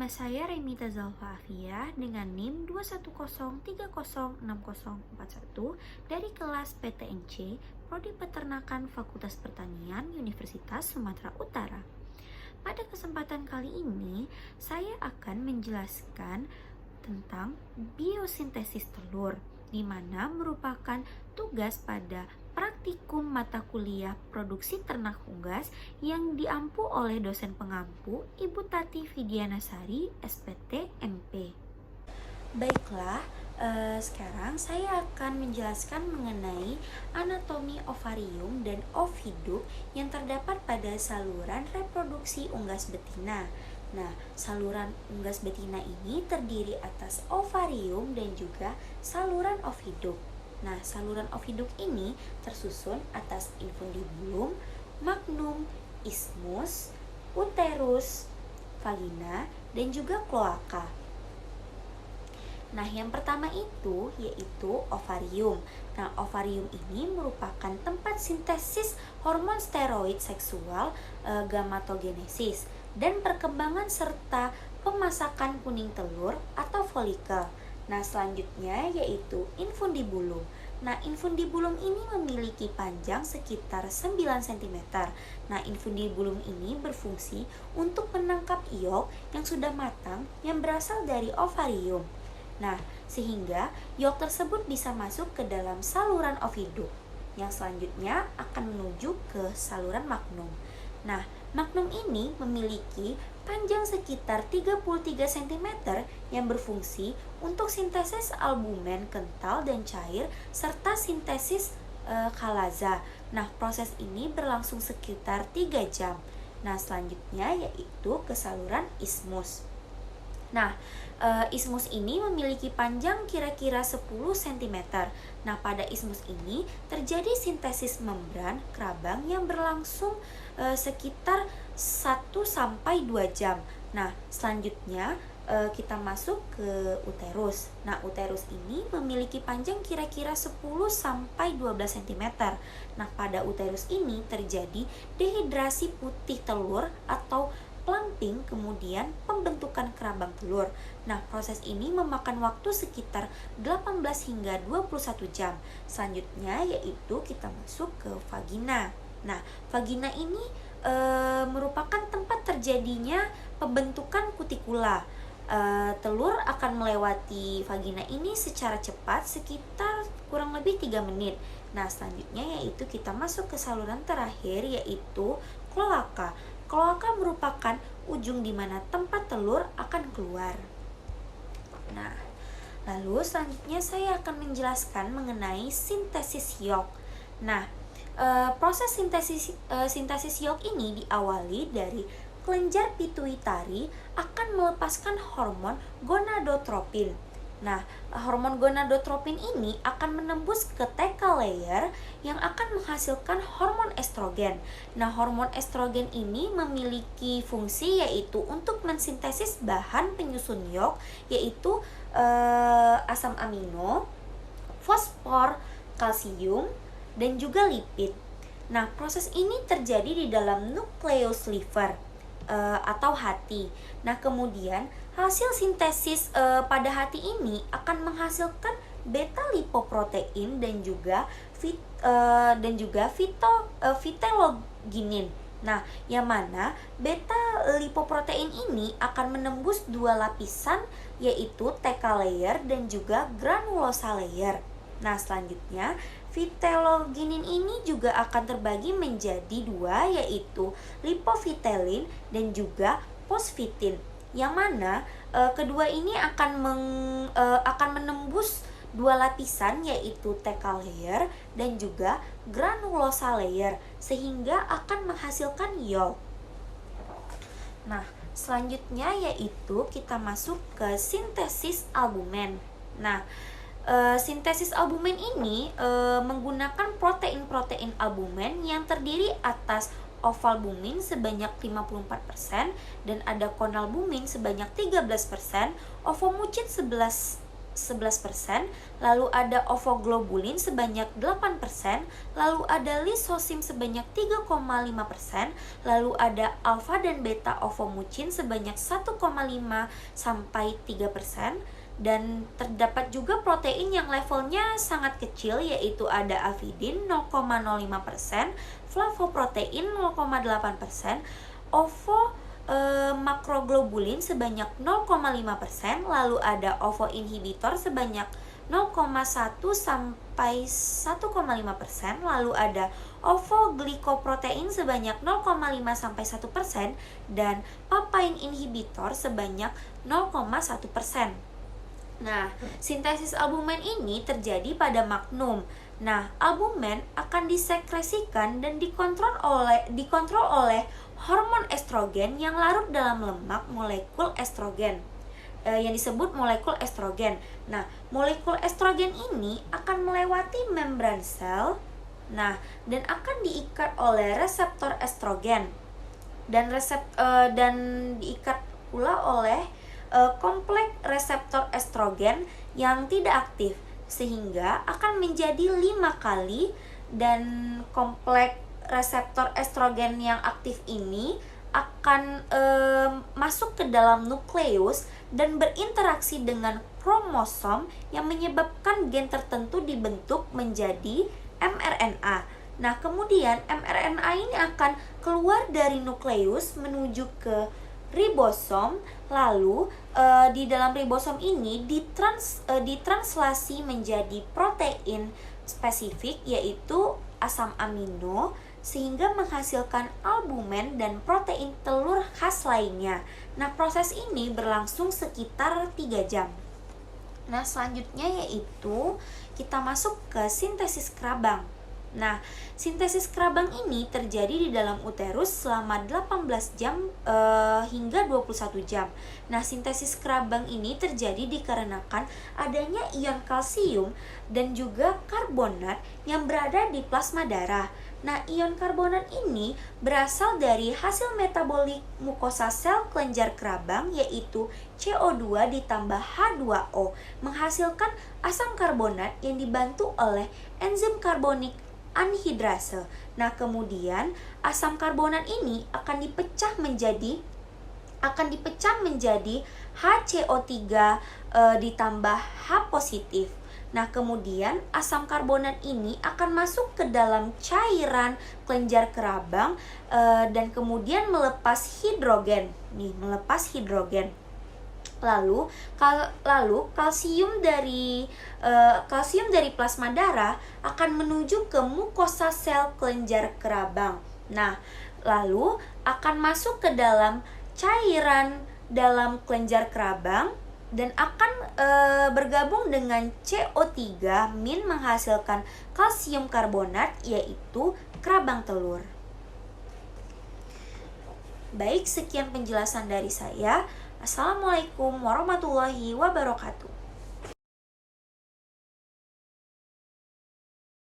Nama saya Remita Zalfa Afia dengan NIM 210306041 dari kelas PTNC Prodi Peternakan Fakultas Pertanian Universitas Sumatera Utara. Pada kesempatan kali ini, saya akan menjelaskan tentang biosintesis telur, di mana merupakan tugas pada praktikum mata kuliah produksi ternak unggas yang diampu oleh dosen pengampu Ibu Tati Vidianasari, SPT MP. Baiklah, sekarang saya akan menjelaskan mengenai anatomi ovarium dan oviduk yang terdapat pada saluran reproduksi unggas betina. Nah, saluran unggas betina ini terdiri atas ovarium dan juga saluran oviduk. Nah, saluran oviduk ini tersusun atas infundibulum, magnum, isthmus, uterus, vagina, dan juga kloaka. Nah, yang pertama itu yaitu ovarium. Nah, ovarium ini merupakan tempat sintesis hormon steroid seksual, gamatogenesis, dan perkembangan serta pemasakan kuning telur atau folikel. Nah, selanjutnya yaitu infundibulum. Nah, infundibulum ini memiliki panjang sekitar 9 cm. Nah, infundibulum ini berfungsi untuk menangkap iok yang sudah matang yang berasal dari ovarium. Nah, sehingga iok tersebut bisa masuk ke dalam saluran oviduk. Yang selanjutnya akan menuju ke saluran magnum. Nah, magnum ini memiliki panjang sekitar 33 cm yang berfungsi untuk sintesis albumen kental dan cair serta sintesis kalaza. Nah, proses ini berlangsung sekitar 3 jam. Nah, selanjutnya yaitu ke saluran isthmus. Nah, isthmus ini memiliki panjang kira-kira 10 cm. Nah, pada isthmus ini terjadi sintesis membran kerabang yang berlangsung sekitar 1-2 jam. Nah, selanjutnya kita masuk ke uterus. Nah, uterus ini memiliki panjang kira-kira 10-12 cm. Nah, pada uterus ini terjadi dehidrasi putih telur atau plumping, kemudian pembentukan kerabang telur. Nah, proses ini memakan waktu sekitar 18 hingga 21 jam. Selanjutnya yaitu kita masuk ke vagina. Nah, vagina ini merupakan tempat terjadinya pembentukan kutikula. Telur akan melewati vagina ini secara cepat sekitar kurang lebih 3 menit. Nah, selanjutnya yaitu kita masuk ke saluran terakhir yaitu kloaka. Kloaka merupakan ujung di mana tempat telur akan keluar. Nah, lalu selanjutnya saya akan menjelaskan mengenai sintesis iok. Nah, proses sintesis iok ini diawali dari kelenjar pituitari akan melepaskan hormon gonadotropin. Nah, hormon gonadotropin ini akan menembus ke thecal layer yang akan menghasilkan hormon estrogen. Nah, hormon estrogen ini memiliki fungsi yaitu untuk mensintesis bahan penyusun iok yaitu asam amino, fosfor, kalsium, dan juga lipid. Nah, proses ini terjadi di dalam nucleus liver atau hati. Nah, kemudian hasil sintesis pada hati ini akan menghasilkan beta lipoprotein dan juga viteloginin. Nah, yang mana beta lipoprotein ini akan menembus 2 lapisan yaitu thecal layer dan juga granulosa layer. Nah, selanjutnya viteloginin ini juga akan terbagi menjadi 2 yaitu lipovitelin dan juga fosfitin. Yang mana kedua ini akan menembus 2 lapisan yaitu thecal layer dan juga granulosa layer sehingga akan menghasilkan iok. Nah, selanjutnya yaitu kita masuk ke sintesis albumen. Nah, sintesis albumen ini menggunakan protein-protein albumen yang terdiri atas ovalbumin sebanyak 54% dan ada konalbumin sebanyak 13%, ovomucin 11% 11%, lalu ada ovoglobulin sebanyak 8%, lalu ada lisosim sebanyak 3,5%, lalu ada alfa dan beta ovomucin sebanyak 1,5 sampai 3%, dan terdapat juga protein yang levelnya sangat kecil, yaitu ada avidin 0,05%, flavoprotein 0,8%, makroglobulin sebanyak 0,5%, lalu ada ovo inhibitor sebanyak 0,1 sampai 1,5%, lalu ada ovo glikoprotein sebanyak 0,5 sampai 1%, dan papain inhibitor sebanyak 0,1%. Nah, sintesis albumen ini terjadi pada magnum. Nah, albumen akan disekresikan dan dikontrol oleh hormon estrogen yang larut dalam lemak molekul estrogen, yang disebut molekul estrogen. Nah, molekul estrogen ini akan melewati membran sel, dan akan diikat oleh reseptor estrogen dan diikat pula oleh kompleks reseptor estrogen yang tidak aktif, sehingga akan menjadi 5 kali, dan kompleks reseptor estrogen yang aktif ini akan masuk ke dalam nukleus dan berinteraksi dengan kromosom yang menyebabkan gen tertentu dibentuk menjadi mRNA. Nah, kemudian mRNA ini akan keluar dari nukleus menuju ke ribosom, lalu di dalam ribosom ini ditranslasi menjadi protein spesifik, yaitu asam amino, sehingga menghasilkan albumen dan protein telur khas lainnya. Nah, proses ini berlangsung sekitar 3 jam. Nah, selanjutnya yaitu kita masuk ke sintesis kerabang. Nah, sintesis kerabang ini terjadi di dalam uterus selama 18 jam hingga 21 jam. Nah, sintesis kerabang ini terjadi dikarenakan adanya ion kalsium dan juga karbonat yang berada di plasma darah. Nah, ion karbonat ini berasal dari hasil metabolik mukosa sel kelenjar kerabang, yaitu CO2 ditambah H2O, menghasilkan asam karbonat yang dibantu oleh enzim karbonik anhidrase. Nah, kemudian asam karbonat ini akan dipecah menjadi HCO3 ditambah H positif. Nah, kemudian asam karbonat ini akan masuk ke dalam cairan kelenjar kerabang dan kemudian melepas hidrogen. Lalu kalsium dari plasma darah akan menuju ke mukosa sel kelenjar kerabang. Nah, lalu akan masuk ke dalam cairan dalam kelenjar kerabang dan akan bergabung dengan CO3 menghasilkan kalsium karbonat, yaitu kerabang telur. Baik, sekian penjelasan dari saya. Assalamualaikum warahmatullahi wabarakatuh.